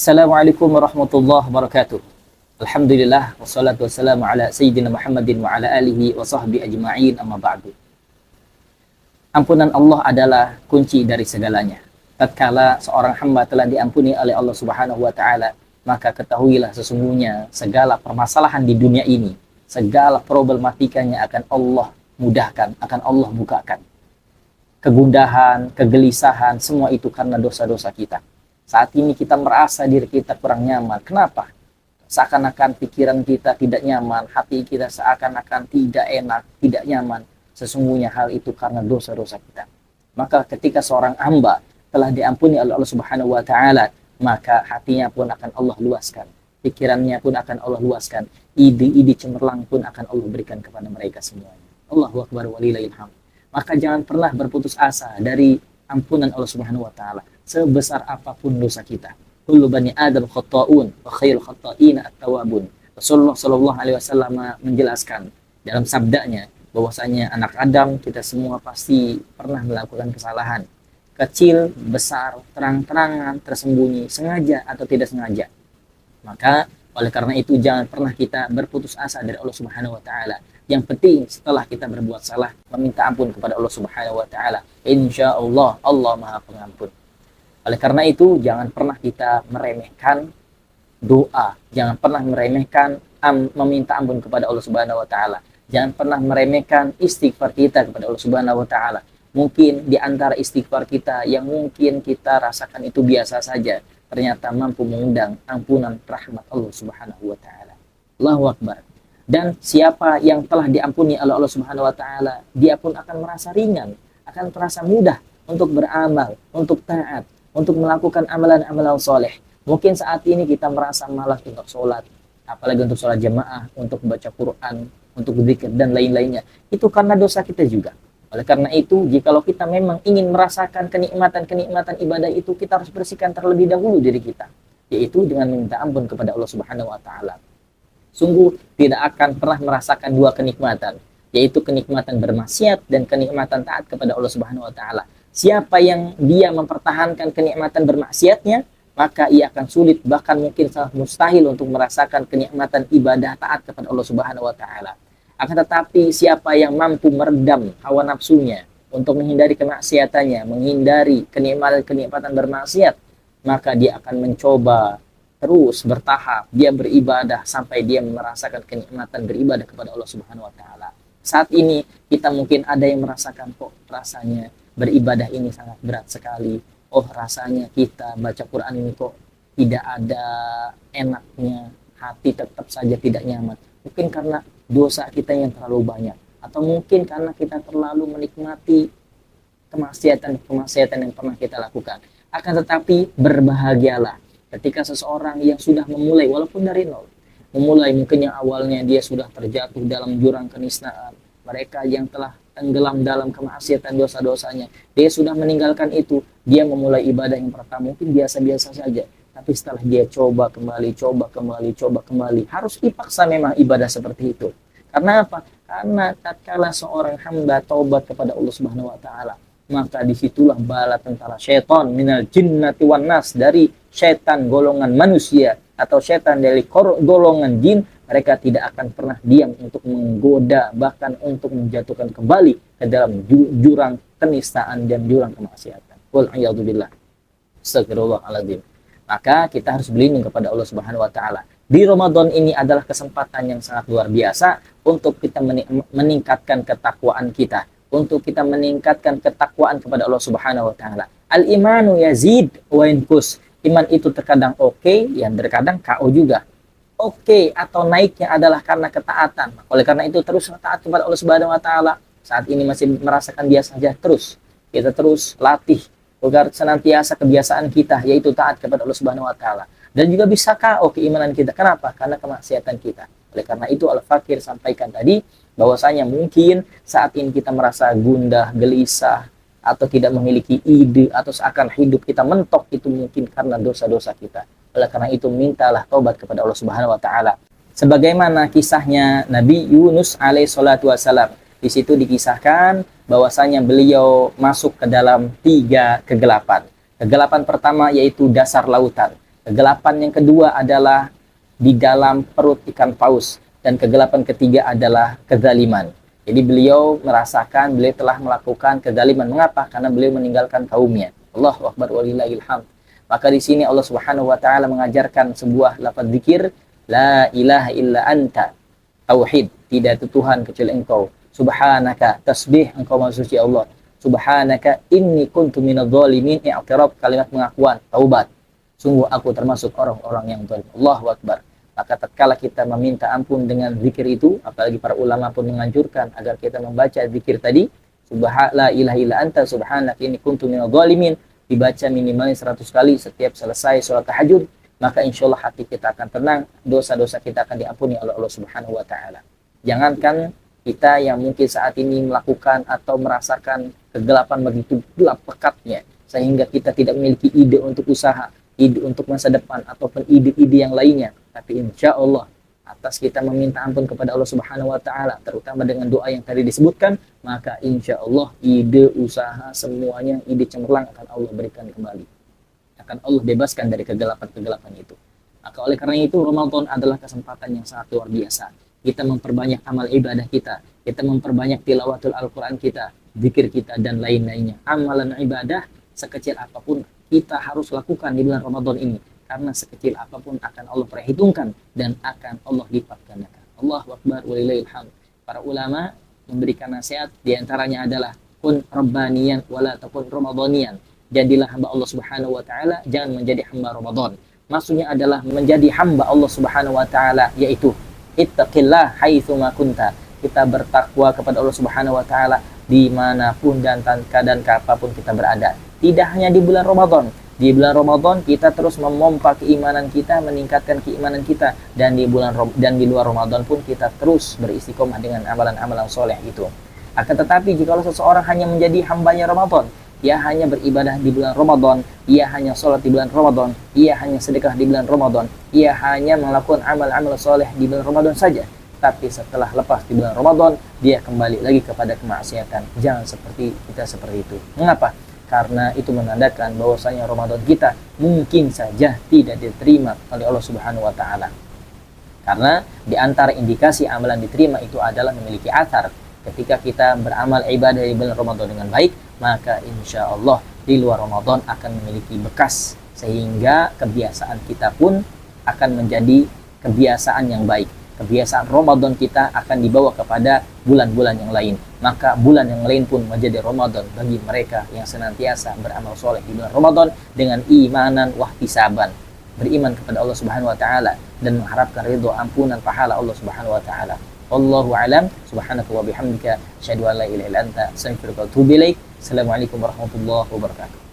Assalamualaikum warahmatullahi wabarakatuh. Alhamdulillah wassalatu wassalamu ala sayyidina Muhammadin wa ala alihi wa sahbihi ajma'in, amma ba'du. Ampunan Allah adalah kunci dari segalanya. Tatkala seorang hamba telah diampuni oleh Allah Subhanahu wa taala, maka ketahuilah sesungguhnya segala permasalahan di dunia ini, segala problematikanya akan Allah mudahkan, akan Allah bukakan. Kegundahan, kegelisahan, semua itu karena dosa-dosa kita. Saat ini kita merasa diri kita kurang nyaman. Kenapa? Seakan-akan pikiran kita tidak nyaman, hati kita seakan-akan tidak enak, tidak nyaman. Sesungguhnya hal itu karena dosa-dosa kita. Maka ketika seorang hamba telah diampuni oleh Allah Subhanahu wa taala, maka hatinya pun akan Allah luaskan. Pikirannya pun akan Allah luaskan. Ide-ide cemerlang pun akan Allah berikan kepada mereka semuanya. Allahu akbar walillahil hamd. Maka jangan pernah berputus asa dari ampunan Allah Subhanahu wa taala. Sebesar apapun dosa kita. Kullu bani Adam khata'un wa khairul khata'ina at-tawwabun. Rasulullah sallallahu alaihi wasallam menjelaskan dalam sabdanya bahwasanya anak Adam kita semua pasti pernah melakukan kesalahan. Kecil, besar, terang-terangan, tersembunyi, sengaja atau tidak sengaja. Maka oleh karena itu jangan pernah kita berputus asa dari Allah Subhanahu wa taala. Yang penting setelah kita berbuat salah, meminta ampun kepada Allah Subhanahu wa taala. Insyaallah Allah Maha Pengampun. Oleh karena itu jangan pernah kita meremehkan doa, jangan pernah meremehkan meminta ampun kepada Allah Subhanahu wa taala. Jangan pernah meremehkan istighfar kita kepada Allah Subhanahu wa taala. Mungkin di antara istighfar kita yang mungkin kita rasakan itu biasa saja, ternyata mampu mengundang ampunan rahmat Allah Subhanahu wa taala. Allahu akbar. Dan siapa yang telah diampuni oleh Allah Subhanahu wa taala, dia pun akan merasa ringan, akan merasa mudah untuk beramal, untuk taat, untuk melakukan amalan-amalan soleh. Mungkin saat ini kita merasa malas untuk sholat, apalagi untuk sholat jamaah, untuk baca Quran, untuk zikir dan lain-lainnya. Itu karena dosa kita juga. Oleh karena itu, jikalau kita memang ingin merasakan kenikmatan-kenikmatan ibadah itu, kita harus bersihkan terlebih dahulu diri kita, yaitu dengan meminta ampun kepada Allah Subhanahu wa taala. Sungguh tidak akan pernah merasakan dua kenikmatan, yaitu kenikmatan bermaksiat dan kenikmatan taat kepada Allah Subhanahu wa taala. Siapa yang dia mempertahankan kenikmatan bermaksiatnya, maka ia akan sulit, bahkan mungkin sangat mustahil untuk merasakan kenikmatan ibadah taat kepada Allah Subhanahu wa taala. Akan tetapi siapa yang mampu meredam hawa nafsunya untuk menghindari kemaksiatannya, menghindari kenikmatan bermaksiat, maka dia akan mencoba terus bertahap, dia beribadah sampai dia merasakan kenikmatan beribadah kepada Allah Subhanahu wa taala. Saat ini kita mungkin ada yang merasakan kok rasanya beribadah ini sangat berat sekali. Oh, rasanya kita baca Quran ini kok tidak ada enaknya, hati tetap saja tidak nyaman. Mungkin karena dosa kita yang terlalu banyak, atau mungkin karena kita terlalu menikmati kemaksiatan yang pernah kita lakukan. Akan tetapi berbahagialah ketika seseorang yang sudah memulai, walaupun dari nol, memulai mungkin yang awalnya dia sudah terjatuh dalam jurang kenistaan, mereka yang telah tenggelam dalam kemaksiatan dosa-dosanya, dia sudah meninggalkan itu, dia memulai ibadah yang pertama mungkin biasa-biasa saja, tapi setelah dia coba kembali, harus dipaksa memang ibadah seperti itu. Karena apa? Karena tatkala seorang hamba taubat kepada Allah Subhanahu wa taala, maka disitulah bala tentara syaitan minal jinnati wan nas, dari syaitan golongan manusia atau syaitan dari golongan jin, mereka tidak akan pernah diam untuk menggoda, bahkan untuk menjatuhkan kembali ke dalam jurang kenistaan dan jurang kemaksiatan. Wal a'yadu billah. Astagfirullahaladzim. Maka kita harus berlindung kepada Allah Subhanahu wa taala. Di Ramadan ini adalah kesempatan yang sangat luar biasa untuk kita meningkatkan ketakwaan kita, untuk kita meningkatkan ketakwaan kepada Allah Subhanahu wa taala. Al-imanu yazid wa yanqus. Iman itu terkadang oke, yang terkadang KO juga. Oke atau naiknya adalah karena ketaatan. Oleh karena itu terus taat kepada Allah Subhanahu wa taala. Saat ini masih merasakan biasa saja, terus kita terus latih agar senantiasa kebiasaan kita yaitu taat kepada Allah Subhanahu wa taala. Dan juga bisa KO keimanan kita. Kenapa? Karena kemaksiatan kita. Oleh karena itu Al-Fakir sampaikan tadi bahwasanya mungkin saat ini kita merasa gundah, gelisah, atau tidak memiliki ide, atau seakan hidup kita mentok, itu mungkin karena dosa-dosa kita. Oleh karena itu mintalah taubat kepada Allah Subhanahu wa taala. Sebagaimana kisahnya Nabi Yunus alaihi salatu wasalam. Di situ dikisahkan bahwasanya beliau masuk ke dalam 3 kegelapan. Kegelapan pertama yaitu dasar lautan. Kegelapan yang kedua adalah di dalam perut ikan paus. Dan kegelapan ketiga adalah kezaliman. Jadi beliau merasakan beliau telah melakukan kezaliman. Mengapa? Karena beliau meninggalkan kaumnya. Allahu Akbar walillahil hamd. Maka di sini Allah Subhanahu wa taala mengajarkan sebuah lafaz zikir, la ilaha illa anta. Tauhid, tidak ada Tuhan kecuali Engkau. Subhanaka, tasbih, Engkau maha suci Allah. Subhanaka inni kuntu minadh dhalimin, i'tiraf, kalimat pengakuan, taubat. Sungguh aku termasuk orang-orang yang zalim. Allahu Akbar. Maka tatkala kita meminta ampun dengan zikir itu, apalagi para ulama pun menganjurkan agar kita membaca zikir tadi, la ilaha illa anta subhanaka inni kuntu minadh dhalimin, dibaca minimal 100 kali setiap selesai sholat tahajud, maka insyaallah hati kita akan tenang, dosa-dosa kita akan diampuni oleh Allah Subhanahu wa taala. Jangankan kita yang mungkin saat ini melakukan atau merasakan kegelapan begitu gelap pekatnya sehingga kita tidak memiliki ide untuk usaha, ide untuk masa depan ataupun ide-ide yang lainnya, tapi insya Allah atas kita meminta ampun kepada Allah Subhanahu wa taala, terutama dengan doa yang tadi disebutkan, maka insya Allah ide usaha semuanya, ide cemerlang akan Allah berikan kembali, akan Allah bebaskan dari kegelapan-kegelapan itu. Maka oleh karena itu Ramadan adalah kesempatan yang sangat luar biasa. Kita memperbanyak amal ibadah kita memperbanyak tilawatul Al-Quran kita, zikir kita, dan lain-lainnya. Amalan ibadah sekecil apapun kita harus lakukan di bulan Ramadan ini, karena sekecil apapun akan Allah perhitungkan dan akan Allah lipat gandakan. Allahu Akbar walillahil hamd. Para ulama memberikan nasihat, diantaranya adalah kun rabbaniyan wala takun ramadhaniyan. Jadilah hamba Allah Subhanahu wa taala, jangan menjadi hamba Ramadan. Maksudnya adalah menjadi hamba Allah Subhanahu wa taala, yaitu ittaqillah haitsu ma kunta. Kita bertakwa kepada Allah Subhanahu wa taala dimanapun dan keadaan apapun kita berada. Tidak hanya di bulan Ramadan. Di bulan Ramadan kita terus memompa keimanan kita, meningkatkan keimanan kita, dan di luar Ramadan pun kita terus beristiqomah dengan amalan-amalan soleh itu. Akan tetapi jika seseorang hanya menjadi hambanya Ramadan, ia hanya beribadah di bulan Ramadan, ia hanya sholat di bulan Ramadan, ia hanya sedekah di bulan Ramadan, ia hanya melakukan amal-amal soleh di bulan Ramadan saja, tapi setelah lepas di bulan Ramadan dia kembali lagi kepada kemaksiatan. Jangan seperti itu. Mengapa? Karena itu menandakan bahwasanya Ramadan kita mungkin saja tidak diterima oleh Allah Subhanahu wa taala. Karena di antara indikasi amalan diterima itu adalah memiliki athar. Ketika kita beramal ibadah di bulan Ramadan dengan baik, maka insya Allah di luar Ramadan akan memiliki bekas, sehingga kebiasaan kita pun akan menjadi kebiasaan yang baik. Kebiasaan Ramadan kita akan dibawa kepada bulan-bulan yang lain. Maka bulan yang lain pun menjadi Ramadan bagi mereka yang senantiasa beramal soleh di bulan Ramadan dengan imanan wahtisaban, beriman kepada Allah Subhanahu wa taala dan mengharapkan ridho ampunan pahala Allah Subhanahu wa taala. Wallahu alam. Subhanaka wa bihamdika asyhadu an la ilaha illa anta astaghfiruka wa atubu ilaik. Assalamualaikum warahmatullahi wabarakatuh.